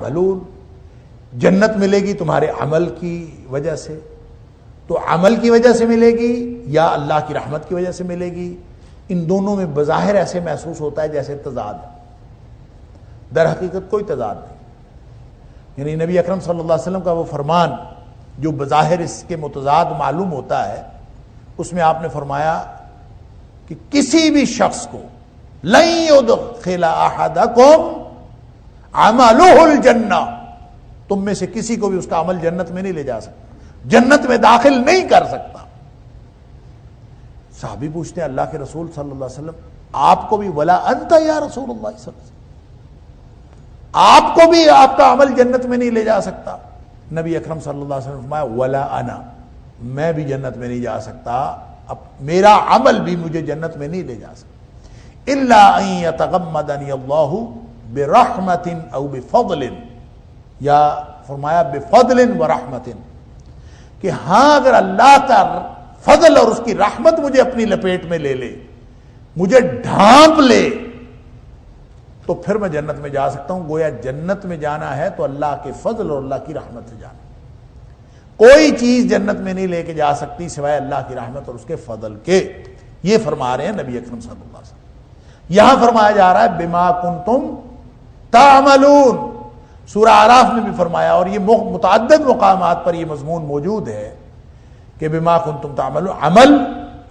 تعملون، جنت ملے گی تمہارے عمل کی وجہ سے، تو عمل کی وجہ سے ملے گی یا اللہ کی رحمت کی وجہ سے ملے گی؟ ان دونوں میں بظاہر ایسے محسوس ہوتا ہے جیسے تضاد ہے، در حقیقت کوئی تضاد نہیں۔ یعنی نبی اکرم صلی اللہ علیہ وسلم کا وہ فرمان جو بظاہر اس کے متضاد معلوم ہوتا ہے، اس میں آپ نے فرمایا کہ کسی بھی شخص کو لن يدخل احدکم عملہ الجنہ، تم میں سے کسی کو بھی اس کا عمل جنت میں نہیں لے جا سکتا، جنت میں داخل نہیں کر سکتا۔ صحابی پوچھتے ہیں اللہ کے رسول صلی اللہ علیہ وسلم آپ کو بھی ولا انت یا رسول اللہ صلی اللہ علیہ وسلم، آپ کو بھی آپ کا عمل جنت میں نہیں لے جا سکتا؟ نبی اکرم صلی اللہ علیہ وسلم فرمایا ولا انا، میں بھی جنت میں نہیں جا سکتا، اب میرا عمل بھی مجھے جنت میں نہیں لے جا سکتا، الا ان یتغمدنی اللہ برحمت او بفضل، یا فرمایا بفضل و رحمت، کہ ہاں اگر اللہ کا فضل اور اس کی رحمت مجھے اپنی لپیٹ میں لے لے، مجھے ڈھانپ لے، تو پھر میں جنت میں جا سکتا ہوں۔ گویا جنت میں جانا ہے تو اللہ کے فضل اور اللہ کی رحمت سے جانا، کوئی چیز جنت میں نہیں لے کے جا سکتی سوائے اللہ کی رحمت اور اس کے فضل کے۔ یہ فرما رہے ہیں نبی اکرم صلی اللہ علیہ وسلم۔ یہاں فرمایا جا رہا ہے بما کنتم تعملون، سورہ اعراف میں بھی فرمایا، اور یہ متعدد مقامات پر یہ مضمون موجود ہے کہ بما کنتم تعملون، عمل،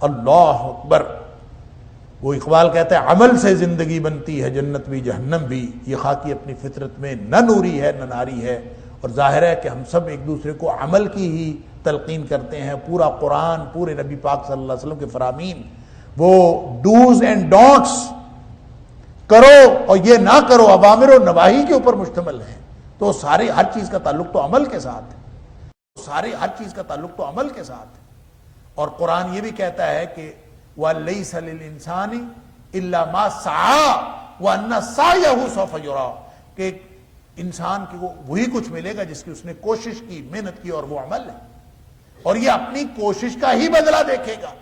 اللہ اکبر۔ وہ اقبال کہتا ہے عمل سے زندگی بنتی ہے جنت بھی جہنم بھی، یہ خاکی اپنی فطرت میں نہ نوری ہے نہ ناری ہے۔ اور ظاہر ہے کہ ہم سب ایک دوسرے کو عمل کی ہی تلقین کرتے ہیں۔ پورا قرآن، پورے نبی پاک صلی اللہ علیہ وسلم کے فرامین وہ ڈوز اینڈ ڈونٹس، کرو اور یہ نہ کرو، اوامر و نواہی کے اوپر مشتمل ہے۔ تو سارے ہر چیز کا تعلق تو عمل کے ساتھ ہے، ہر چیز کا تعلق تو عمل کے ساتھ ہے۔ اور قرآن یہ بھی کہتا ہے کہ وَلَيْسَ لِلْإِنسَانِ إِلَّا مَا سَعَىٰ وَأَنَّ سَعْيَهُ سَوْفَ يُرَىٰ، کہ انسان کو وہی کچھ ملے گا جس کی اس نے کوشش کی، محنت کی، اور وہ عمل ہے، اور یہ اپنی کوشش کا ہی بدلہ دیکھے گا۔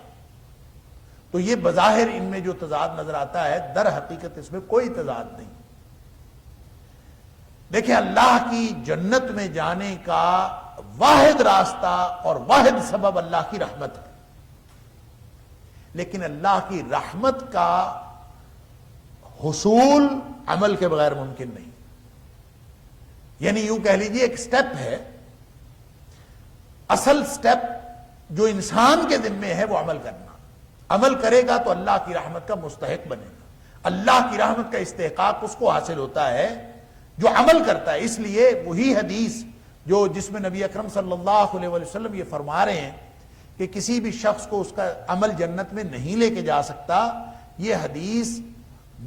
تو یہ بظاہر ان میں جو تضاد نظر آتا ہے، در حقیقت اس میں کوئی تضاد نہیں۔ دیکھیں، اللہ کی جنت میں جانے کا واحد راستہ اور واحد سبب اللہ کی رحمت ہے، لیکن اللہ کی رحمت کا حصول عمل کے بغیر ممکن نہیں۔ یعنی یوں کہہ لیجیے ایک سٹیپ ہے، اصل سٹیپ جو انسان کے ذمے ہے وہ عمل کرنا، عمل کرے گا تو اللہ کی رحمت کا مستحق بنے گا۔ اللہ کی رحمت کا استحقاق اس کو حاصل ہوتا ہے جو عمل کرتا ہے۔ اس لیے وہی حدیث جو جس میں نبی اکرم صلی اللہ علیہ وسلم یہ فرما رہے ہیں کہ کسی بھی شخص کو اس کا عمل جنت میں نہیں لے کے جا سکتا، یہ حدیث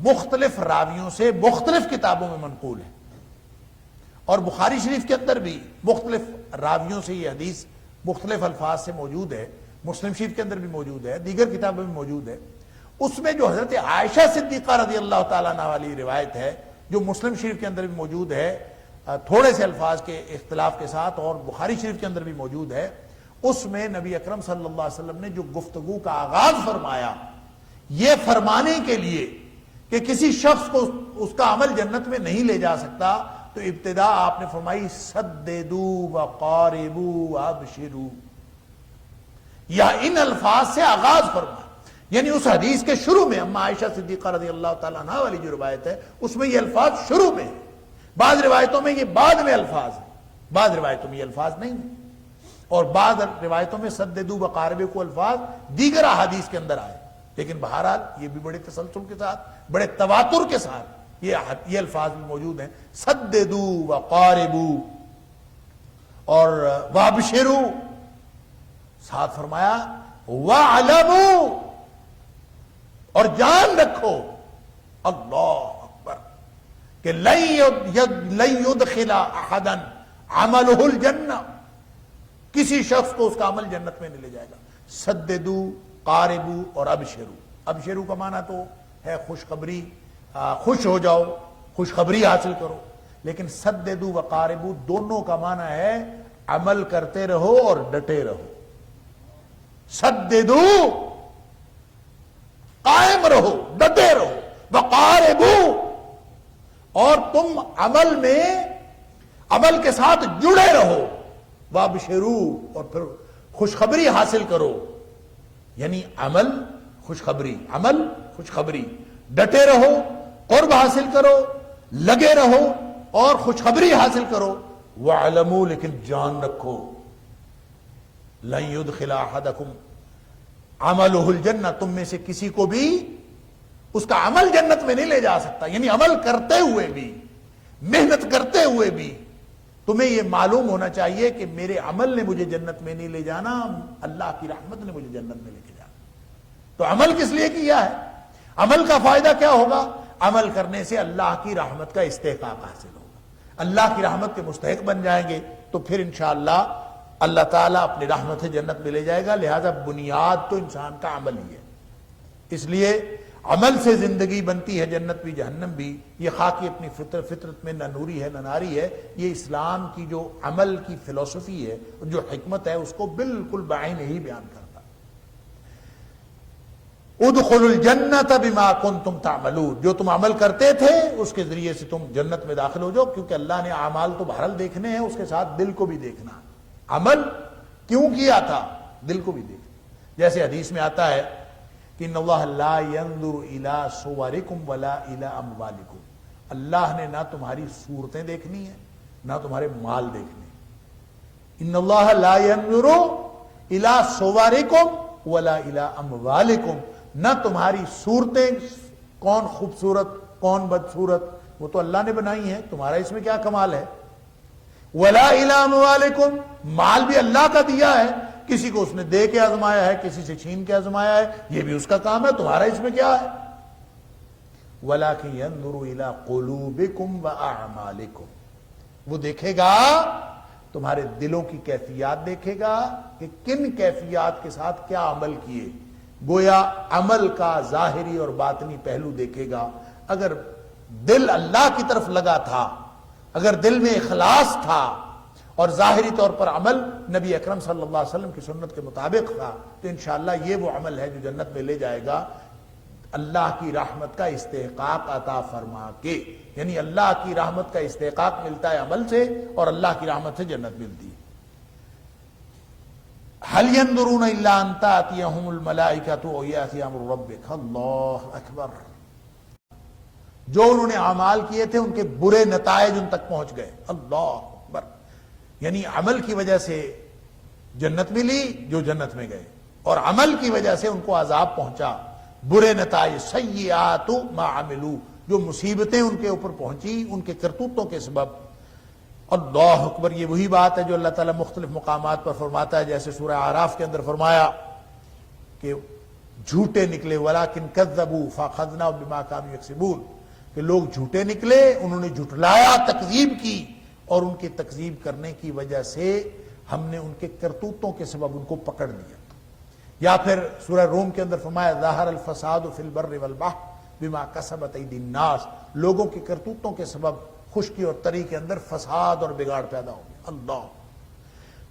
مختلف راویوں سے مختلف کتابوں میں منقول ہے، اور بخاری شریف کے اندر بھی مختلف راویوں سے یہ حدیث مختلف الفاظ سے موجود ہے، مسلم شریف کے اندر بھی موجود ہے، دیگر کتابوں میں موجود ہے۔ اس میں جو حضرت عائشہ صدیقہ رضی اللہ تعالیٰ عنہ والی روایت ہے، جو مسلم شریف کے اندر بھی موجود ہے تھوڑے سے الفاظ کے اختلاف کے ساتھ، اور بخاری شریف کے اندر بھی موجود ہے، اس میں نبی اکرم صلی اللہ علیہ وسلم نے جو گفتگو کا آغاز فرمایا یہ فرمانے کے لیے کہ کسی شخص کو اس کا عمل جنت میں نہیں لے جا سکتا، تو ابتدا آپ نے فرمائی سددوا وقاربوا وابشروا، یا ان الفاظ سے آغاز فرمایا۔ یعنی اس حدیث کے شروع میں اما عائشہ صدیقہ رضی اللہ تعالیٰ عنہ والی جو روایت ہے اس میں یہ الفاظ شروع میں ہے، بعض روایتوں میں یہ بعد میں الفاظ ہیں، بعض روایتوں میں یہ الفاظ نہیں ہیں، اور بعض روایتوں میں سددوا وقاربوا کو الفاظ دیگر احادیث کے اندر آئے، لیکن بہرحال یہ بھی بڑے تسلسل کے ساتھ، بڑے تواتر کے ساتھ یہ الفاظ بھی موجود ہیں، سددوا وقاربوا اور وابشروا، ساتھ فرمایا وَاعْلَمُوا، اور جان رکھو، اللہ اکبر، کہ لَن يُدْخِلَ أَحَدًا عَمَلُهُ الْجَنَّةَ، کسی شخص کو اس کا عمل جنت میں نہیں لے جائے گا۔ سددوا، قاربوا اور ابشروا، ابشروا کا معنی تو ہے خوشخبری، خوش ہو جاؤ، خوشخبری حاصل کرو، لیکن سددوا وقاربوا دونوں کا معنی ہے عمل کرتے رہو اور ڈٹے رہو۔ سددوا، قائم رہو، ڈٹے رہو، وقاربوا، اور تم عمل میں عمل کے ساتھ جڑے رہو، وابشرو، اور پھر خوشخبری حاصل کرو، یعنی عمل خوشخبری، عمل خوشخبری، ڈٹے رہو، قرب حاصل کرو، لگے رہو اور خوشخبری حاصل کرو۔ وَاعْلَمُوا، لیکن جان رکھو، لَن يُدْخِلَ أَحَدَكُمْ عَمَلُهُ الْجَنَّةَ، تم میں سے کسی کو بھی اس کا عمل جنت میں نہیں لے جا سکتا، یعنی عمل کرتے ہوئے بھی، محنت کرتے ہوئے بھی تمہیں یہ معلوم ہونا چاہیے کہ میرے عمل نے مجھے جنت میں نہیں لے جانا، اللہ کی رحمت نے مجھے جنت میں لے کے جانا۔ تو عمل کس لیے کیا ہے؟ عمل کا فائدہ کیا ہوگا؟ عمل کرنے سے اللہ کی رحمت کا استحقاق حاصل ہوگا، اللہ کی رحمت کے مستحق بن جائیں گے، تو پھر انشاءاللہ اللہ تعالیٰ اپنی رحمت سے جنت میں لے جائے گا۔ لہذا بنیاد تو انسان کا عمل ہی ہے، اس لیے عمل سے زندگی بنتی ہے، جنت بھی جہنم بھی۔ یہ خاکی اپنی فطرت میں نہ نوری ہے نہ ناری ہے، یہ اسلام کی جو عمل کی فلسفی ہے، جو حکمت ہے، اس کو بالکل بعین ہی بیان کرتا۔ ادخلوا الجنت بما کنتم تعملون، جو تم عمل کرتے تھے اس کے ذریعے سے تم جنت میں داخل ہو جاؤ، کیونکہ اللہ نے اعمال تو بہرحال دیکھنے ہیں، اس کے ساتھ دل کو بھی دیکھنا۔ عمل کیوں کیا تھا؟ دل کو بھی دیکھنا۔ جیسے حدیث میں آتا ہے کہ ان اللہ لا ينظر الى صورکم ولا الى اموالکم، اللہ نے نہ تمہاری صورتیں دیکھنی ہیں نہ تمہارے مال دیکھنے۔ ان اللہ لا ينظر الى صورکم ولا الى اموالکم، نہ تمہاری صورتیں، کون خوبصورت کون بدصورت، وہ تو اللہ نے بنائی ہیں، تمہارا اس میں کیا کمال ہے۔ ولا الى اموالکم، مال بھی اللہ کا دیا ہے، کسی کو اس نے دے کے آزمایا ہے، کسی سے چھین کے آزمایا ہے، یہ بھی اس کا کام ہے، تمہارا اس میں کیا ہے۔ وَلَكِنْ يَنْظُرُ إِلَىٰ قُلُوبِكُمْ وَأَعْمَالِكُمْ، وہ دیکھے گا تمہارے دلوں کی کیفیات، دیکھے گا کہ کن کیفیات کے ساتھ کیا عمل کیے، گویا عمل کا ظاہری اور باطنی پہلو دیکھے گا۔ اگر دل اللہ کی طرف لگا تھا، اگر دل میں اخلاص تھا اور ظاہری طور پر عمل نبی اکرم صلی اللہ علیہ وسلم کی سنت کے مطابق تھا، تو انشاءاللہ یہ وہ عمل ہے جو جنت میں لے جائے گا اللہ کی رحمت کا استحقاق عطا فرما کے، یعنی اللہ کی رحمت کا استحقاق ملتا ہے عمل سے، اور اللہ کی رحمت سے جنت ملتی ہے۔ هل ينظرون الا ان تاتيهم الملائكه او ياتي امر ربك، اللہ اکبر۔ جو انہوں نے اعمال کیے تھے ان کے برے نتائج ان تک پہنچ گئے، اللہ اکبر۔ یعنی عمل کی وجہ سے جنت ملی جو جنت میں گئے، اور عمل کی وجہ سے ان کو عذاب پہنچا، برے نتائج، سیئات ما عملوا، جو مصیبتیں ان کے اوپر پہنچی ان کے کرتوتوں کے سبب۔ اللہ اکبر۔ یہ وہی بات ہے جو اللہ تعالیٰ مختلف مقامات پر فرماتا ہے، جیسے سورہ اعراف کے اندر فرمایا کہ جھوٹے نکلے، وَلَكِنْ كَذَّبُوا فَأَخَذْنَاهُم بِمَا كَانُوا يَكْسِبُونَ، کہ لوگ جھوٹے نکلے، انہوں نے جھٹلایا، تکذیب کی، اور ان کی تکذیب کرنے کی وجہ سے ہم نے ان کے کرتوتوں کے سبب ان کو پکڑ لیا۔ یا پھر سورہ روم کے اندر فرمایا ظاہر الفساد فی البر والبحر بما کسبت ایدی الناس، لوگوں کے کرتوتوں کے سبب خشکی اور تری کے اندر فساد اور بگاڑ پیدا ہو گیا۔ اللہ،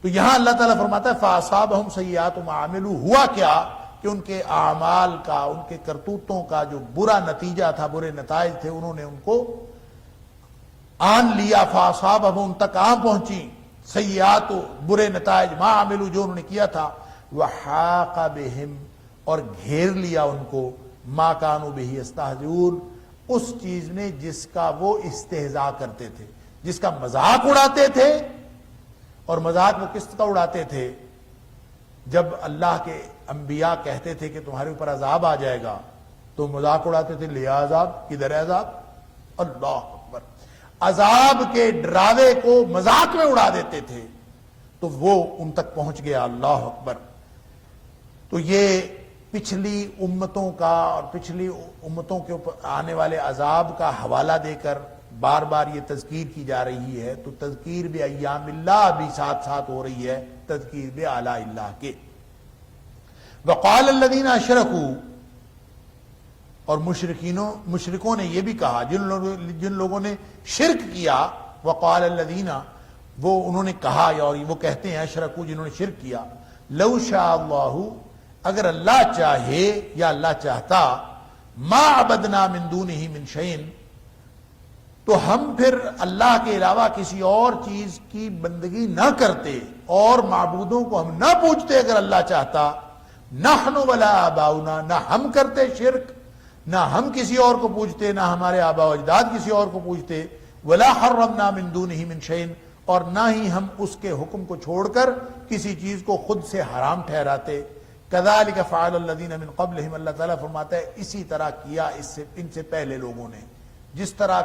تو یہاں اللہ تعالیٰ فرماتا ہے فَأَصَابَهُمْ سَيِّئَاتُ مَا عَمِلُوا، ہوا کیا کہ ان کے اعمال کا، ان کے کرتوتوں کا جو برا نتیجہ تھا، برے نتائج تھے، انہوں نے ان کو آن لیا۔ فَأَصَابَهُمْ، ان تک آن پہنچی، سیئات، برے نتائج، ما عملوا، جو انہوں نے کیا تھا، وَحَاقَ بِهِمْ، اور گھیر لیا ان کو، ما كانوا بِهِ يَسْتَهْزِئُونَ، اس چیز نے جس کا وہ استہزاء کرتے تھے، جس کا مذاق اڑاتے تھے۔ اور مذاق وہ کس کا اڑاتے تھے؟ جب اللہ کے انبیاء کہتے تھے کہ تمہارے اوپر عذاب آ جائے گا تو مذاق اڑاتے تھے، لیا عذاب، کدھر ہے عذاب؟ اللہ اکبر۔ عذاب کے ڈراوے کو مذاق میں اڑا دیتے تھے، تو وہ ان تک پہنچ گیا۔ اللہ اکبر۔ تو یہ پچھلی امتوں کا اور پچھلی امتوں کے اوپر آنے والے عذاب کا حوالہ دے کر بار بار یہ تذکیر کی جا رہی ہے، تو تذکیر بھی ایام اللہ بھی ساتھ ساتھ ہو رہی ہے، تذکیر بھی اعلیٰ اللہ کے۔ وقال الذین اشرکوا، اور مشرکوں نے یہ بھی کہا، جن لوگوں نے شرک کیا، وقال الذین، وہ انہوں نے کہا، اور وہ کہتے ہیں اشرکوا، جنہوں نے شرک کیا، لو شاء اللہ، اگر اللہ چاہے یا اللہ چاہتا، ما عبدنا من دونہ من شیء، تو ہم پھر اللہ کے علاوہ کسی اور چیز کی بندگی نہ کرتے اور معبودوں کو ہم نہ پوجتے اگر اللہ چاہتا. نحن ولا آباؤنا، نہ ہم کرتے شرک، نہ ہم کسی اور کو پوجتے، نہ ہمارے آبا و اجداد کسی اور کو پوجتے. ولا حرمنا من دونہ من شیء، اور نہ ہی ہم اس کے حکم کو چھوڑ کر کسی چیز کو خود سے حرام ٹھہراتے. کذالک فعل الذین من قبلہم، اللہ تعالیٰ فرماتا ہے اسی طرح کیا ان سے پہلے لوگوں نے. جس طرح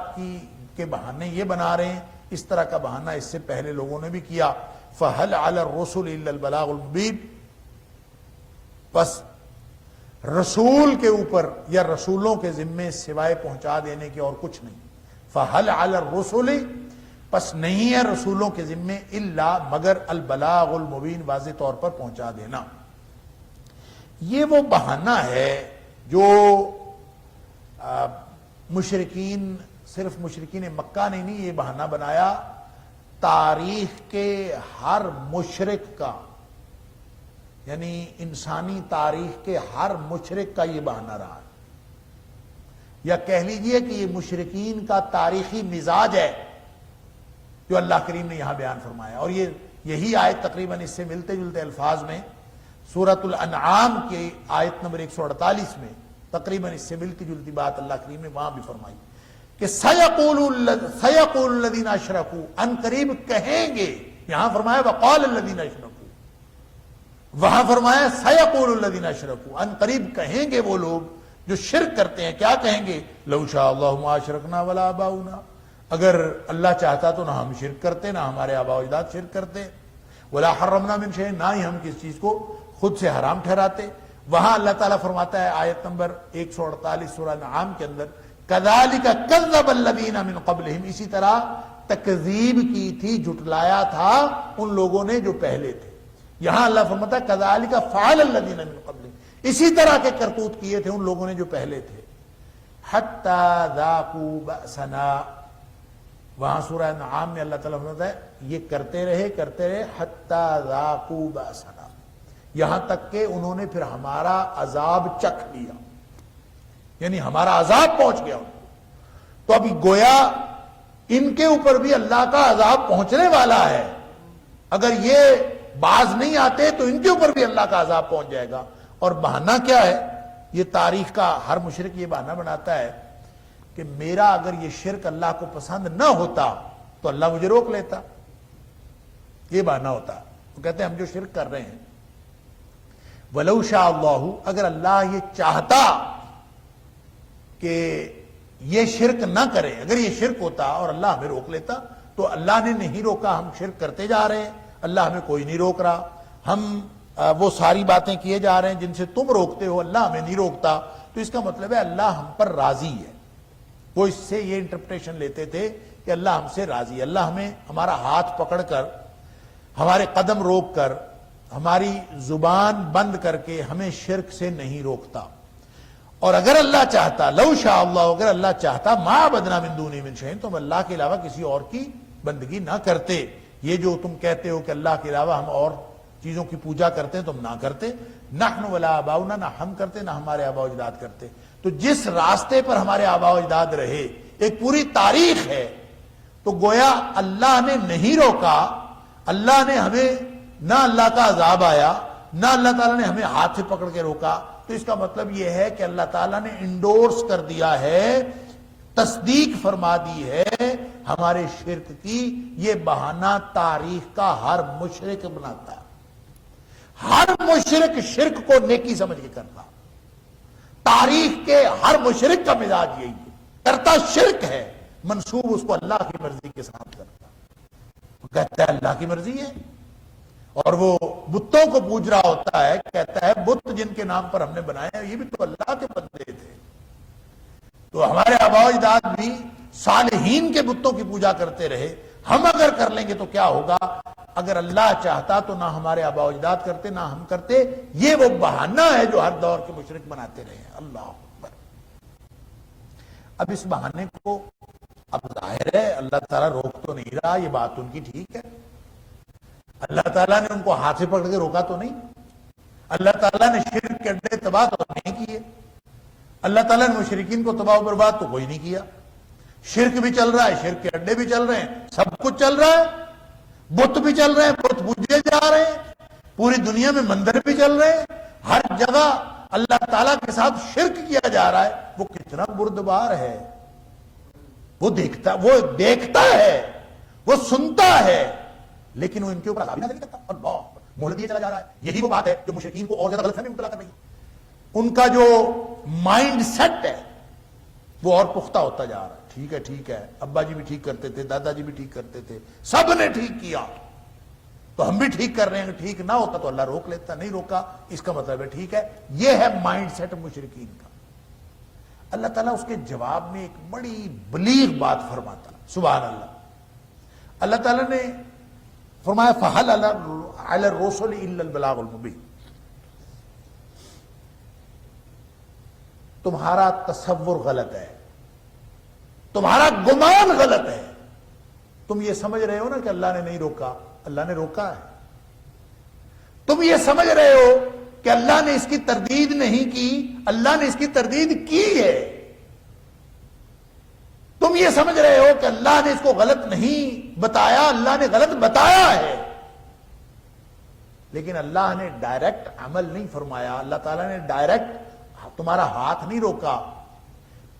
کے بہانے یہ بنا رہے ہیں اس طرح کا بہانہ اس سے پہلے لوگوں نے بھی کیا. فہل علی الرسل الا البلاغ المبین، بس رسول کے اوپر یا رسولوں کے ذمے سوائے پہنچا دینے کے اور کچھ نہیں. فہل علی الرسل، پس نہیں ہے رسولوں کے ذمے الا مگر البلاغ المبین، واضح طور پر پہنچا دینا. یہ وہ بہانہ ہے جو مشرکین، صرف مشرکین مکہ نے نہیں یہ بہانہ بنایا، تاریخ کے ہر مشرک کا، یعنی انسانی تاریخ کے ہر مشرک کا یہ بہانہ رہا ہے. یا کہہ لیجئے کہ یہ مشرکین کا تاریخی مزاج ہے جو اللہ کریم نے یہاں بیان فرمایا. اور یہی آیت تقریباً اس سے ملتے جلتے الفاظ میں سورۃ الانعام کی آیت نمبر 148 میں تقریباً اس سے ملتی جلتی بات اللہ کریم نے وہاں بھی فرمائی کہ سَيَقُولُ الَّذِينَ أَشْرَكُوا، ان قریب کہیں گے. یہاں فرمایا وَقَالَ الَّذِينَ أَشْرَكُوا، وہاں فرمایا سَيَقُولُ الَّذِينَ أَشْرَكُوا، ان قریب کہیں گے وہ لوگ جو شرک کرتے ہیں. کیا کہیں گے؟ لَوْ شَاءَ اللَّهُ مَا أَشْرَكْنَا وَلَا آبَاؤُنَا، اگر اللہ چاہتا تو نہ ہم شرک کرتے، نہ ہمارے آبا و اجداد شرک کرتے. وَلَا حَرَّمْنَا مِنْ شَيْءٍ، نہ ہی ہم کس چیز کو خود سے حرام ٹھہراتے. وہاں اللہ تعالیٰ فرماتا ہے آیت نمبر 148 سورہ انعام کے اندر كَذَلِكَ كَذَّبَ الَّذِينَ مِن قَبْلِهِمْ، اسی طرح تکذیب کی تھی، جھٹلایا تھا ان لوگوں نے جو پہلے تھے. یہاں اللہ فرماتا ہے كَذَلِكَ فَعَلَ الَّذِينَ مِن قَبْلِهِمْ، اسی طرح کے کرتوت کیے تھے ان لوگوں نے جو پہلے تھے. حَتَّى ذَاقُوا بَأْسَنَا، وہاں سورہ انعام میں اللہ تعالیٰ فرماتا ہے یہ کرتے رہے حَتَّى ذَاقُوا بَأْسَنَا، یہاں تک کہ انہوں نے پھر ہمارا عذاب چکھ لیا، یعنی ہمارا عذاب پہنچ گیا ان کو. تو ابھی گویا ان کے اوپر بھی اللہ کا عذاب پہنچنے والا ہے. اگر یہ باز نہیں آتے تو ان کے اوپر بھی اللہ کا عذاب پہنچ جائے گا. اور بہانہ کیا ہے؟ یہ تاریخ کا ہر مشرک یہ بہانہ بناتا ہے کہ میرا اگر یہ شرک اللہ کو پسند نہ ہوتا تو اللہ مجھے روک لیتا. یہ بہانہ ہوتا. وہ کہتے ہیں ہم جو شرک کر رہے ہیں، وَلَوْ شَاءَ اللَّهُ، اگر اللہ یہ چاہتا کہ یہ شرک نہ کرے، اگر یہ شرک ہوتا اور اللہ ہمیں روک لیتا، تو اللہ نے نہیں روکا، ہم شرک کرتے جا رہے ہیں، اللہ ہمیں کوئی نہیں روک رہا. ہم وہ ساری باتیں کیے جا رہے ہیں جن سے تم روکتے ہو، اللہ ہمیں نہیں روکتا. تو اس کا مطلب ہے اللہ ہم پر راضی ہے. وہ اس سے یہ انٹرپریشن لیتے تھے کہ اللہ ہم سے راضی ہے، اللہ ہمیں ہمارا ہاتھ پکڑ کر، ہمارے قدم روک کر، ہماری زبان بند کر کے ہمیں شرک سے نہیں روکتا. اور اگر اللہ چاہتا، لو شاء اللہ، اگر اللہ چاہتا، ما عبدنا من دونہ من شیء، تو ہم اللہ کے علاوہ کسی اور کی بندگی نہ کرتے. یہ جو تم کہتے ہو کہ اللہ کے علاوہ ہم اور چیزوں کی پوجا کرتے ہیں، تم نہ کرتے. نحن ولا آباؤنا، نہ ہم کرتے نہ ہمارے آبا و اجداد کرتے. تو جس راستے پر ہمارے آبا و اجداد رہے، ایک پوری تاریخ ہے. تو گویا اللہ نے نہیں روکا، اللہ نے ہمیں، نہ اللہ کا عذاب آیا، نہ اللہ تعالیٰ نے ہمیں ہاتھ سے پکڑ کے روکا. تو اس کا مطلب یہ ہے کہ اللہ تعالیٰ نے انڈورس کر دیا ہے، تصدیق فرما دی ہے ہمارے شرک کی. یہ بہانہ تاریخ کا ہر مشرک بناتا ہے. ہر مشرک شرک کو نیکی سمجھ کے کرتا. تاریخ کے ہر مشرک کا مزاج یہی ہے، کرتا شرک ہے، منسوب اس کو اللہ کی مرضی کے ساتھ کرتا. وہ کہتا ہے اللہ کی مرضی ہے، اور وہ بتوں کو پوج رہا ہوتا ہے، کہتا ہے بت جن کے نام پر ہم نے بنایا یہ بھی تو اللہ کے بندے تھے. تو ہمارے آبا و اجداد بھی صالحین کے بتوں کی پوجا کرتے رہے. ہم اگر کر لیں گے تو کیا ہوگا؟ اگر اللہ چاہتا تو نہ ہمارے آبا و اجداد کرتے نہ ہم کرتے. یہ وہ بہانہ ہے جو ہر دور کے مشرک بناتے رہے ہیں. اللہ اکبر. اب اس بہانے کو اب ظاہر ہے اللہ تعالیٰ روک تو نہیں رہا، یہ بات ان کی ٹھیک ہے. اللہ تعالیٰ نے ان کو ہاتھ سے پکڑ کے روکا تو نہیں. اللہ تعالیٰ نے شرک کے اڈے تباہ تو نہیں کیے. اللہ تعالیٰ نے مشرکین کو تباہ و برباد تو کوئی نہیں کیا. شرک بھی چل رہا ہے، شرک کے اڈے بھی چل رہے ہیں، سب کچھ چل رہا ہے، بت بھی چل رہے ہیں، بت پوجے جا رہے ہیں، پوری دنیا میں مندر بھی چل رہے ہیں، ہر جگہ اللہ تعالیٰ کے ساتھ شرک کیا جا رہا ہے۔ وہ کتنا بردبار ہے، وہ دیکھتا ہے، وہ سنتا ہے، لیکن وہ ان کے اوپر عذاب نازل نہیں کرتا، اللہ مہلت دیے چلا جا رہا ہے۔ یہی وہ بات ہے جو مشرکین کو اور زیادہ غلط فہمی میں مبتلا کر رہی ہے۔ ان کا جو مائنڈ سیٹ ہے وہ اور پختہ ہوتا جا رہا ہے۔ ٹھیک ہے، ابا جی بھی ٹھیک کرتے تھے، دادا جی بھی ٹھیک کرتے تھے، سب نے ٹھیک کیا تو ہم بھی ٹھیک کر رہے ہیں، ٹھیک نہ ہوتا تو اللہ روک لیتا، نہیں روکا اس کا مطلب ہے ٹھیک ہے۔ یہ ہے مائنڈ سیٹ مشرکین کا۔ اللہ تعالیٰ اس کے جواب میں ایک بڑی بلیغ بات فرماتا، سبحان اللہ۔ اللہ تعالیٰ نے فرمایا فَهَلْ عَلَى الرُّسُلِ إِلَّا الْبَلَاغُ الْمُبِينُ۔ تمہارا تصور غلط ہے، تمہارا گمان غلط ہے۔ تم یہ سمجھ رہے ہو نا کہ اللہ نے نہیں روکا، اللہ نے روکا ہے۔ تم یہ سمجھ رہے ہو کہ اللہ نے اس کی تردید نہیں کی، اللہ نے اس کی تردید کی ہے۔ تم یہ سمجھ رہے ہو کہ اللہ نے اس کو غلط نہیں بتایا، اللہ نے غلط بتایا ہے، لیکن اللہ نے ڈائریکٹ عمل نہیں فرمایا، اللہ تعالیٰ نے ڈائریکٹ تمہارا ہاتھ نہیں روکا،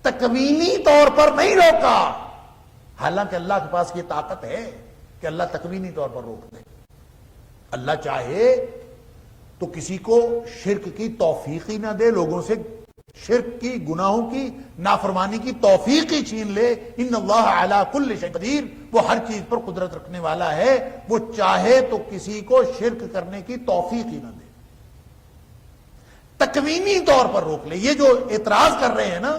تکوینی طور پر نہیں روکا، حالانکہ اللہ کے پاس یہ طاقت ہے کہ اللہ تکوینی طور پر روک دے۔ اللہ چاہے تو کسی کو شرک کی توفیق ہی نہ دے، لوگوں سے شرک کی، گناہوں کی، نافرمانی کی توفیق ہی چھین لے۔ ان اللہ علی کل شیء قدیر، وہ ہر چیز پر قدرت رکھنے والا ہے، وہ چاہے تو کسی کو شرک کرنے کی توفیق ہی نہ دے، تکوینی طور پر روک لے۔ یہ جو اعتراض کر رہے ہیں نا،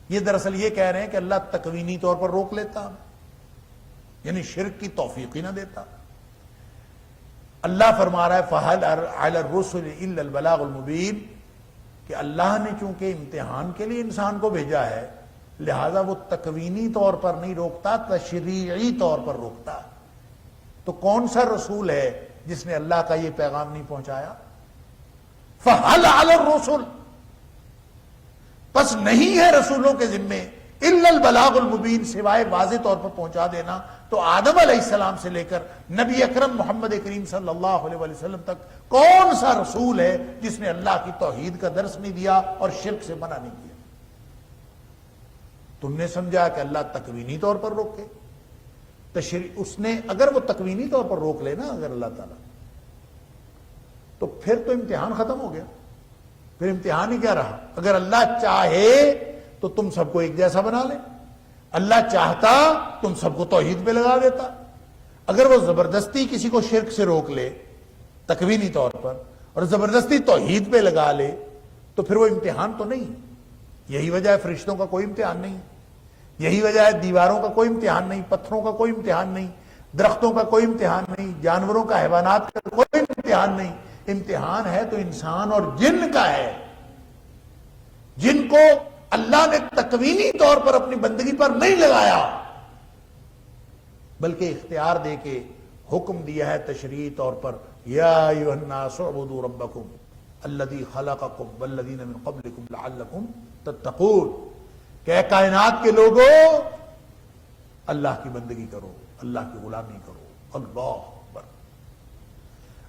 یہ دراصل یہ کہہ رہے ہیں کہ اللہ تکوینی طور پر روک لیتا، یعنی شرک کی توفیق ہی نہ دیتا۔ اللہ فرما رہا ہے فَهَلْ عَلَى الرُّسُلِ إِلَّا الْبَلَاغُ الْمُبِينُ، کہ اللہ نے چونکہ امتحان کے لیے انسان کو بھیجا ہے، لہذا وہ تکوینی طور پر نہیں روکتا، تشریعی طور پر روکتا۔ تو کون سا رسول ہے جس نے اللہ کا یہ پیغام نہیں پہنچایا؟ فَهَلْ عَلَى الرُّسُلِ، پس نہیں ہے رسولوں کے ذمے الا البلاغ المبین، سوائے واضح طور پر پہنچا دینا۔ تو آدم علیہ السلام سے لے کر نبی اکرم محمد کریم صلی اللہ علیہ وسلم تک کون سا رسول ہے جس نے اللہ کی توحید کا درس نہیں دیا اور شرک سے منع نہیں کیا؟ تم نے سمجھا کہ اللہ تکوینی طور پر روکے، اس نے اگر وہ تکوینی طور پر روک لے نا اگر اللہ تعالیٰ، تو پھر تو امتحان ختم ہو گیا، پھر امتحان ہی کیا رہا؟ اگر اللہ چاہے تو تم سب کو ایک جیسا بنا لے، اللہ چاہتا تم سب کو توحید پہ لگا دیتا۔ اگر وہ زبردستی کسی کو شرک سے روک لے تکوینی طور پر اور زبردستی توحید پہ لگا لے تو پھر وہ امتحان تو نہیں۔ یہی وجہ ہے فرشتوں کا کوئی امتحان نہیں، یہی وجہ ہے دیواروں کا کوئی امتحان نہیں، پتھروں کا کوئی امتحان نہیں، درختوں کا کوئی امتحان نہیں، جانوروں کا، حیوانات کا کوئی امتحان نہیں۔ امتحان ہے تو انسان اور جن کا ہے، جن کو اللہ نے تکوینی طور پر اپنی بندگی پر نہیں لگایا، بلکہ اختیار دے کے حکم دیا ہے تشریعی طور پر، یا ایھا الناس اعبدوا ربکم الذی خلقکم والذین من قبلکم لعلکم تتقون، کہ اے کائنات کے لوگوں اللہ کی بندگی کرو، اللہ کی غلامی کرو، اللہ اکبر،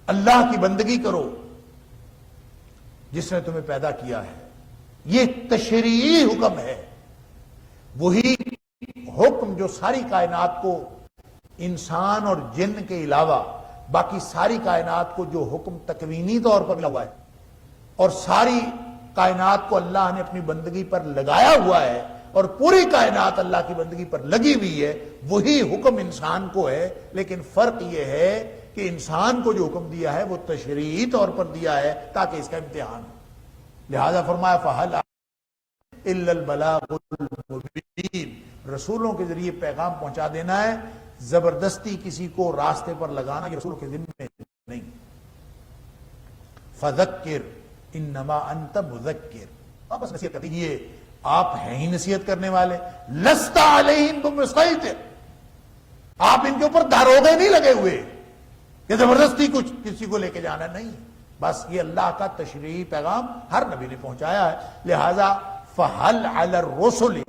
اللہ کی بندگی کرو جس نے تمہیں پیدا کیا ہے۔ یہ تشریعی حکم ہے، وہی حکم جو ساری کائنات کو، انسان اور جن کے علاوہ باقی ساری کائنات کو جو حکم تکوینی طور پر لگا ہے اور ساری کائنات کو اللہ نے اپنی بندگی پر لگایا ہوا ہے اور پوری کائنات اللہ کی بندگی پر لگی ہوئی ہے، وہی حکم انسان کو ہے۔ لیکن فرق یہ ہے کہ انسان کو جو حکم دیا ہے وہ تشریعی طور پر دیا ہے تاکہ اس کا امتحان ہو۔ لہذا فرمایا فَهَلْ إِلَّا الْبَلَاغُ الْمُبِينُ، رسولوں کے ذریعے پیغام پہنچا دینا ہے، زبردستی کسی کو راستے پر لگانا یہ رسولوں کے ذمہ نہیں۔ فَذَكِّرْ إِنَّمَا أَنْتَ مُذَكِّرْ، آپ بس نصیحت کر دیجئے، آپ ہیں ہی نصیحت کرنے والے، لَسْتَ عَلَيْهِمْ بِمُسَيْطِرٍ، آپ ان کے اوپر داروغے نہیں لگے ہوئے کہ زبردستی کچھ کسی کو لے کے جانا، نہیں، بس یہ اللہ کا تشریعی پیغام ہر نبی نے پہنچایا ہے۔ لہذا فَهَلْ عَلَى الرُّسُلِ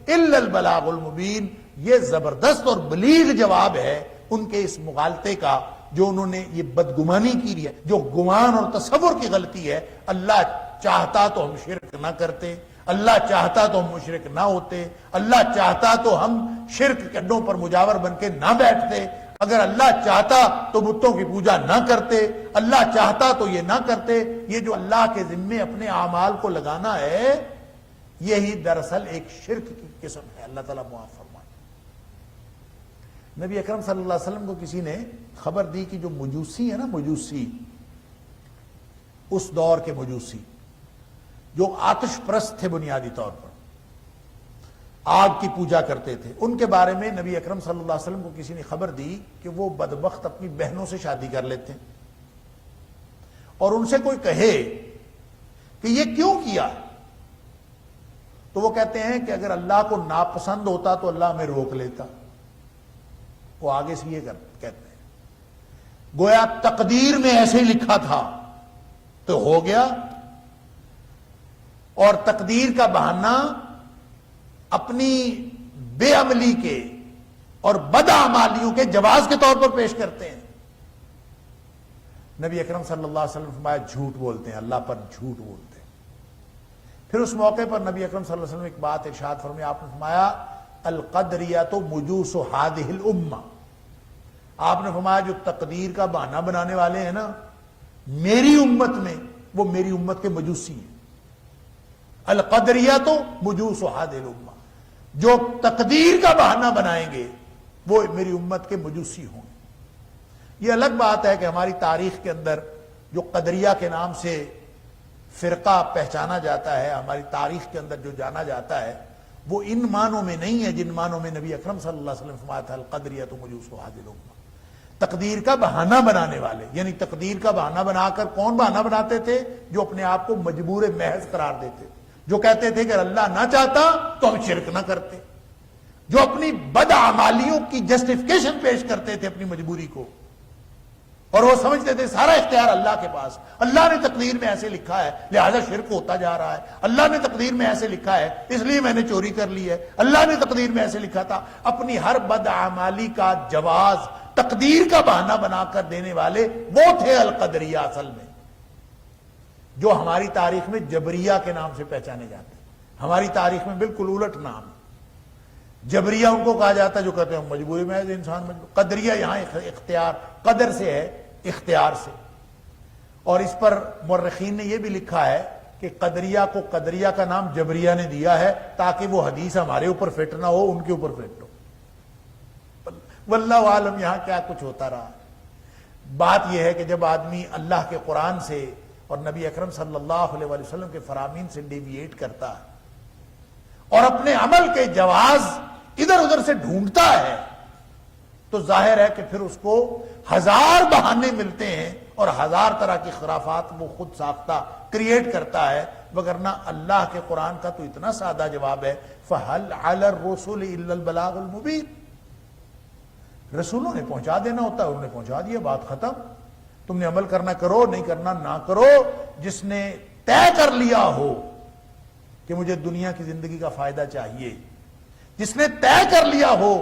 الا البلاغ المبین. یہ زبردست اور بلیغ جواب ہے ان کے اس مغالطے کا جو انہوں نے یہ بدگمانی کی ہے، جو گمان اور تصور کی غلطی ہے. اللہ چاہتا تو ہم شرک نہ کرتے، اللہ چاہتا تو ہم مشرک نہ ہوتے، اللہ چاہتا تو ہم شرک کے اڈوں پر مجاور بن کے نہ بیٹھتے، اگر اللہ چاہتا تو بتوں کی پوجا نہ کرتے، اللہ چاہتا تو یہ نہ کرتے. یہ جو اللہ کے ذمے اپنے اعمال کو لگانا ہے، یہی دراصل ایک شرک کی قسم ہے. اللہ تعالیٰ معاف فرمائے. نبی اکرم صلی اللہ علیہ وسلم کو کسی نے خبر دی کہ جو مجوسی ہے نا، مجوسی، اس دور کے مجوسی جو آتش پرست تھے، بنیادی طور پر آگ کی پوجا کرتے تھے، ان کے بارے میں نبی اکرم صلی اللہ علیہ وسلم کو کسی نے خبر دی کہ وہ بدبخت اپنی بہنوں سے شادی کر لیتے ہیں. اور ان سے کوئی کہے کہ یہ کیوں کیا، تو وہ کہتے ہیں کہ اگر اللہ کو ناپسند ہوتا تو اللہ ہمیں روک لیتا. وہ آگے سے یہ کہتے ہیں گویا تقدیر میں ایسے ہی لکھا تھا تو ہو گیا، اور تقدیر کا بہانہ اپنی بے عملی کے اور بدعمالیوں کے جواز کے طور پر پیش کرتے ہیں. نبی اکرم صلی اللہ علیہ وسلم فرمایا جھوٹ بولتے ہیں، اللہ پر جھوٹ بولتے ہیں. پھر اس موقع پر نبی اکرم صلی اللہ علیہ وسلم ایک بات ارشاد فرمایا، آپ نے فرمایا القدریۃ مجوس ہذہ الامہ. آپ نے فرمایا جو تقدیر کا بہانہ بنانے والے ہیں نا میری امت میں، وہ میری امت کے مجوسی ہیں. القدریۃ مجوس ہذہ الامہ، جو تقدیر کا بہانہ بنائیں گے وہ میری امت کے مجوسی ہوں گے. یہ الگ بات ہے کہ ہماری تاریخ کے اندر جو قدریہ کے نام سے فرقہ پہچانا جاتا ہے، ہماری تاریخ کے اندر جو جانا جاتا ہے، وہ ان معنوں میں نہیں ہے جن معنوں میں نبی اکرم صلی اللہ علیہ وسلم فرمایا تھا القدریۃ مجوس ہذہ الامہ. تقدیر کا بہانہ بنانے والے، یعنی تقدیر کا بہانہ بنا کر کون بہانہ بناتے تھے؟ جو اپنے آپ کو مجبور محض قرار دیتے، جو کہتے تھے کہ اللہ نہ چاہتا تو ہم شرک نہ کرتے، جو اپنی بدعمالیوں کی جسٹیفیکیشن پیش کرتے تھے اپنی مجبوری کو، اور وہ سمجھتے تھے سارا اختیار اللہ کے پاس، اللہ نے تقدیر میں ایسے لکھا ہے لہذا شرک ہوتا جا رہا ہے، اللہ نے تقدیر میں ایسے لکھا ہے اس لیے میں نے چوری کر لی ہے، اللہ نے تقدیر میں ایسے لکھا تھا. اپنی ہر بدعمالی کا جواز تقدیر کا بہانہ بنا کر دینے والے وہ تھے القدریہ اصل میں، جو ہماری تاریخ میں جبریہ کے نام سے پہچانے جاتے ہیں. ہماری تاریخ میں بالکل الٹ نام ہے. جبریہ ان کو کہا جاتا ہے جو کہتے ہیں مجبوری میں انسان مجبور. قدریہ یہاں اختیار، قدر سے ہے، اختیار سے. اور اس پر مورخین نے یہ بھی لکھا ہے کہ قدریہ کو قدریہ کا نام جبریہ نے دیا ہے تاکہ وہ حدیث ہمارے اوپر فٹ نہ ہو، ان کے اوپر فٹ ہو. واللہ عالم یہاں کیا کچھ ہوتا رہا. بات یہ ہے کہ جب آدمی اللہ کے قرآن سے اور نبی اکرم صلی اللہ علیہ وسلم کے فرامین سے ڈیویٹ کرتا ہے اور اپنے عمل کے جواز ادھر ادھر سے ڈھونڈتا ہے، تو ظاہر ہے کہ پھر اس کو ہزار بہانے ملتے ہیں اور ہزار طرح کی خرافات وہ خود ساختہ کریٹ کرتا ہے. وگرنہ اللہ کے قرآن کا تو اتنا سادہ جواب ہے فَهَلْ عَلَى الرُّسُلِ إِلَّا الْبَلَاغُ الْمُبِينُ. رسولوں نے پہنچا دینا ہوتا ہے، انہوں نے پہنچا دیا، بات ختم. تم نے عمل کرنا کرو، نہیں کرنا نہ کرو. جس نے طے کر لیا ہو کہ مجھے دنیا کی زندگی کا فائدہ چاہیے، جس نے طے کر لیا ہو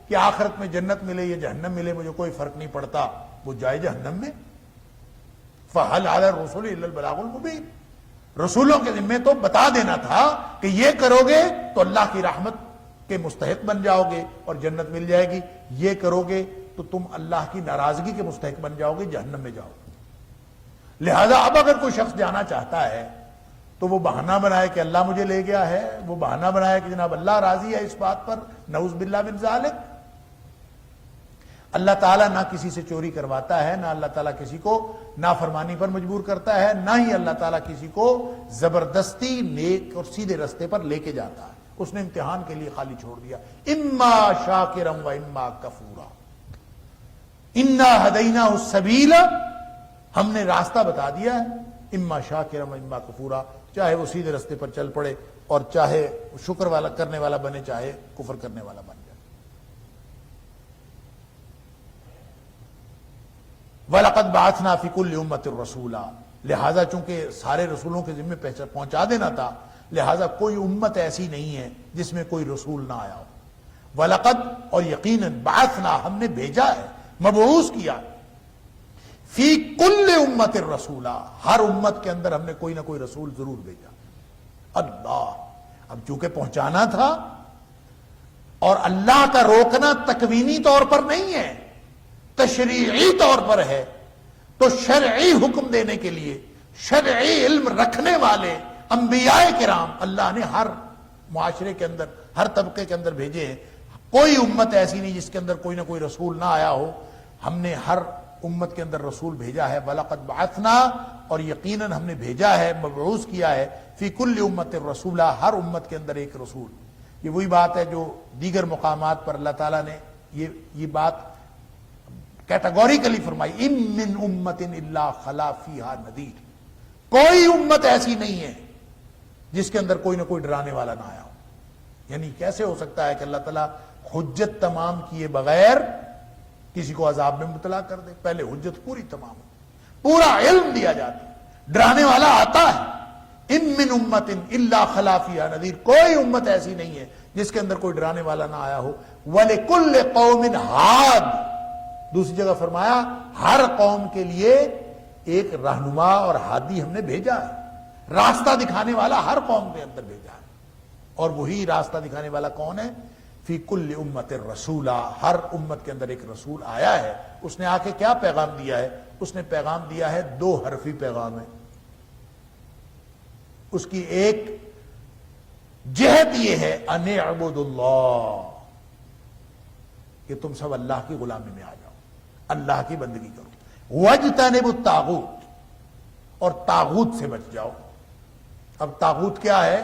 کہ آخرت میں جنت ملے یا جہنم ملے مجھے کوئی فرق نہیں پڑتا، وہ جائے جہنم میں. فَهَلْ عَلَى الرُّسُلِ إِلَّا الْبَلَاغُ الْمُبِينُ. رسولوں کے ذمہ تو بتا دینا تھا کہ یہ کرو گے تو اللہ کی رحمت کے مستحق بن جاؤ گے اور جنت مل جائے گی، یہ کرو گے تو تم اللہ کی ناراضگی کے مستحق بن جاؤ گے، جہنم میں جاؤ گے. لہذا اب اگر کوئی شخص جانا چاہتا ہے تو وہ بہانہ بنائے کہ اللہ مجھے لے گیا ہے، وہ بہانہ بنائے کہ جناب اللہ راضی ہے اس بات پر، نعوذ باللہ من ذالک. اللہ تعالیٰ نہ کسی سے چوری کرواتا ہے، نہ اللہ تعالیٰ کسی کو نافرمانی پر مجبور کرتا ہے، نہ ہی اللہ تعالیٰ کسی کو زبردستی نیک اور سیدھے رستے پر لے کے جاتا ہے. اس نے امتحان کے لیے خالی چھوڑ دیا. اما شاکرا و اما کفورا، انا ہدیناہ السبیل، ہم نے راستہ بتا دیا ہے، اما شاکرا و اما کفورا، چاہے وہ سیدھے رستے پر چل پڑے اور چاہے شکر والا کرنے والا بنے، چاہے کفر کرنے والا بن جائے. وَلَقَدْ بَعَثْنَا فِي كُلِّ أُمَّةٍ رَسُولًا، لہذا چونکہ سارے رسولوں کے ذمہ پہنچا دینا تھا، لہذا کوئی امت ایسی نہیں ہے جس میں کوئی رسول نہ آیا ہو. وَلَقَدْ اور یقیناً بَعَثْنَا ہم نے بھیجا ہے، مبعوث کیا، فی کل امت الرسولہ ہر امت کے اندر ہم نے کوئی نہ کوئی رسول ضرور بھیجا. اللہ، اب چونکہ پہنچانا تھا اور اللہ کا روکنا تکوینی طور پر نہیں ہے، تشریعی طور پر ہے، تو شرعی حکم دینے کے لیے شرعی علم رکھنے والے انبیاء کرام اللہ نے ہر معاشرے کے اندر، ہر طبقے کے اندر بھیجے ہیں. کوئی امت ایسی نہیں جس کے اندر کوئی نہ کوئی رسول نہ آیا ہو. ہم نے ہر امت کے اندر رسول بھیجا ہے. وَلَقَدْ بَعَثْنَا اور یقیناً ہم نے بھیجا ہے، مبعوث کیا ہے، فی کل امت الرسولہ ہر امت کے اندر ایک رسول. یہ وہی بات ہے جو دیگر مقامات پر اللہ تعالیٰ نے یہ بات کیٹاگوریکلی فرمائی، ان من امت الا خلا فیہا نذیر. کوئی امت ایسی نہیں ہے جس کے اندر کوئی نہ کوئی ڈرانے والا نہ آیا ہو. یعنی کیسے ہو سکتا ہے کہ اللہ تعالیٰ حجت تمام کیے بغیر کسی کو عذاب میں مبتلا کر دے؟ پہلے حجت پوری تمام ہو، پورا علم دیا جاتا ہے، ڈرانے والا آتا ہے. ان من امت الا خلا فیہا نذیر، کوئی امت ایسی نہیں ہے جس کے اندر کوئی ڈرانے والا نہ آیا ہو. وَلِكُلِّ قَوْمٍ ہاد، دوسری جگہ فرمایا ہر قوم کے لیے ایک رہنما اور ہادی ہم نے بھیجا ہے، راستہ دکھانے والا ہر قوم کے اندر بھیجا ہے. اور وہی راستہ دکھانے والا کون ہے؟ فی کل امت الرسولہ، ہر امت کے اندر ایک رسول آیا ہے. اس نے آ کے کیا پیغام دیا ہے؟ اس نے پیغام دیا ہے 2 حرفی پیغام ہے. اس کی ایک جہت یہ ہے ان اعبدوا اللہ، کہ تم سب اللہ کی غلامی میں آ جاؤ، اللہ کی بندگی کرو. واجتنبوا الطاغوت، اور طاغوت سے بچ جاؤ. اب طاغوت کیا ہے؟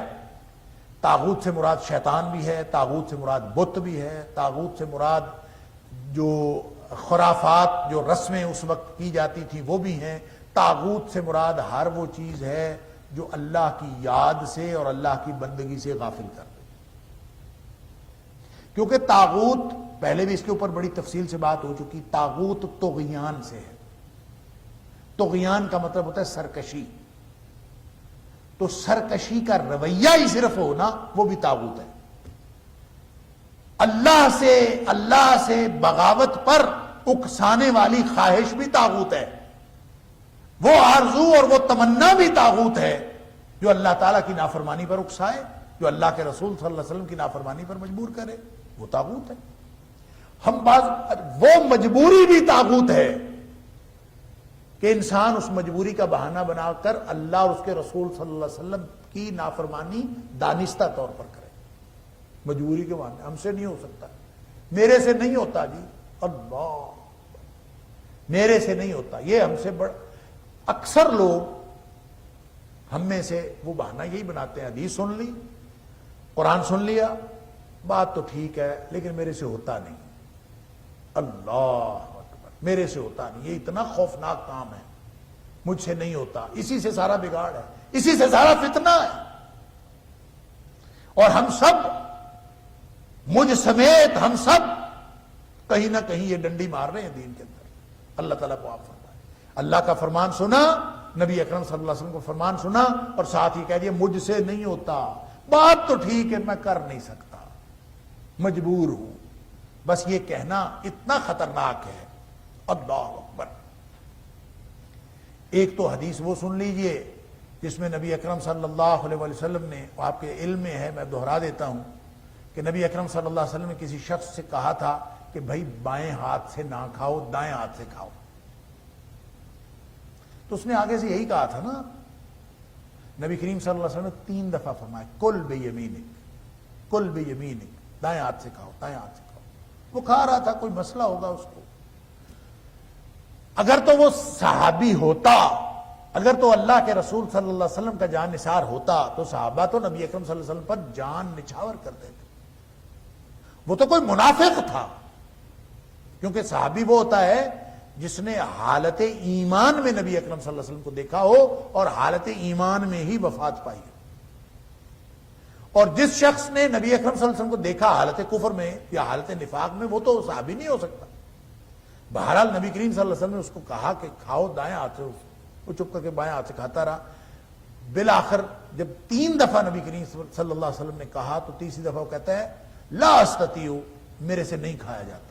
طاغوت سے مراد شیطان بھی ہے، طاغوت سے مراد بت بھی ہے، طاغوت سے مراد جو خرافات، جو رسمیں اس وقت کی جاتی تھی وہ بھی ہیں. طاغوت سے مراد ہر وہ چیز ہے جو اللہ کی یاد سے اور اللہ کی بندگی سے غافل کر دے. کیونکہ طاغوت، پہلے بھی اس کے اوپر بڑی تفصیل سے بات ہو چکی، طاغوت طغیان سے ہے. طغیان کا مطلب ہوتا ہے سرکشی. تو سرکشی کا رویہ ہی صرف ہونا وہ بھی طاغوت ہے. اللہ سے بغاوت پر اکسانے والی خواہش بھی طاغوت ہے. وہ آرزو اور وہ تمنا بھی طاغوت ہے جو اللہ تعالیٰ کی نافرمانی پر اکسائے، جو اللہ کے رسول صلی اللہ علیہ وسلم کی نافرمانی پر مجبور کرے، وہ طاغوت ہے. وہ مجبوری بھی طاغوت ہے کہ انسان اس مجبوری کا بہانہ بنا کر اللہ اور اس کے رسول صلی اللہ علیہ وسلم کی نافرمانی دانستہ طور پر کرے. مجبوری کے بہانے ہم سے نہیں ہو سکتا، میرے سے نہیں ہوتا جی، اللہ میرے سے نہیں ہوتا. یہ ہم سے اکثر لوگ ہم میں سے وہ بہانہ یہی بناتے ہیں، حدیث سن لی، قرآن سن لیا، بات تو ٹھیک ہے لیکن میرے سے ہوتا نہیں. اللہ اکبر، میرے سے ہوتا نہیں، یہ اتنا خوفناک کام ہے، مجھ سے نہیں ہوتا. اسی سے سارا بگاڑ ہے، اسی سے سارا فتنہ ہے. اور ہم سب، مجھ سمیت ہم سب کہیں نہ کہیں یہ ڈنڈی مار رہے ہیں دین کے اندر. اللہ تعالیٰ کو آپ فرمائے. اللہ کا فرمان سنا، نبی اکرم صلی اللہ علیہ وسلم کو فرمان سنا اور ساتھ ہی کہہ دیا مجھ سے نہیں ہوتا. بات تو ٹھیک ہے، میں کر نہیں سکتا، مجبور ہوں. بس یہ کہنا اتنا خطرناک ہے. اللہ اکبر. ایک تو حدیث وہ سن لیجئے جس میں نبی اکرم صلی اللہ علیہ وسلم نے، آپ کے علم میں ہے میں دہرا دیتا ہوں، کہ نبی اکرم صلی اللہ علیہ وسلم نے کسی شخص سے کہا تھا کہ بھائی بائیں ہاتھ سے نہ کھاؤ، دائیں ہاتھ سے کھاؤ. تو اس نے آگے سے یہی کہا تھا نا، نبی کریم صلی اللہ علیہ وسلم نے 3 دفعہ فرمایا کل بیمینک، کل بیمینک، دائیں ہاتھ سے کھاؤ، دائیں ہاتھ سے کھاؤ. وہ کھا رہا تھا، کوئی مسئلہ ہوگا اس کو. اگر تو وہ صحابی ہوتا، اگر تو اللہ کے رسول صلی اللہ علیہ وسلم کا جان نثار ہوتا تو صحابہ تو نبی اکرم صلی اللہ علیہ وسلم پر جان نچھاور کر دیتے. وہ تو کوئی منافق تھا، کیونکہ صحابی وہ ہوتا ہے جس نے حالت ایمان میں نبی اکرم صلی اللہ علیہ وسلم کو دیکھا ہو اور حالت ایمان میں ہی وفات پائی ہو. اور جس شخص نے نبی اکرم صلی اللہ علیہ وسلم کو دیکھا حالت کفر میں یا حالت نفاق میں، وہ تو صحابی نہیں ہو سکتا. بہرحال نبی کریم صلی اللہ علیہ وسلم نے اس کو کہا کہ کھاؤ دائیں ہاتھ سے، وہ چپ کر کے بائیں ہاتھ سے کھاتا رہا. بالآخر جب 3 دفعہ نبی کریم صلی اللہ علیہ وسلم نے کہا تو تیسری دفعہ وہ کہتا ہے لا استطیع، میرے سے نہیں کھایا جاتا۔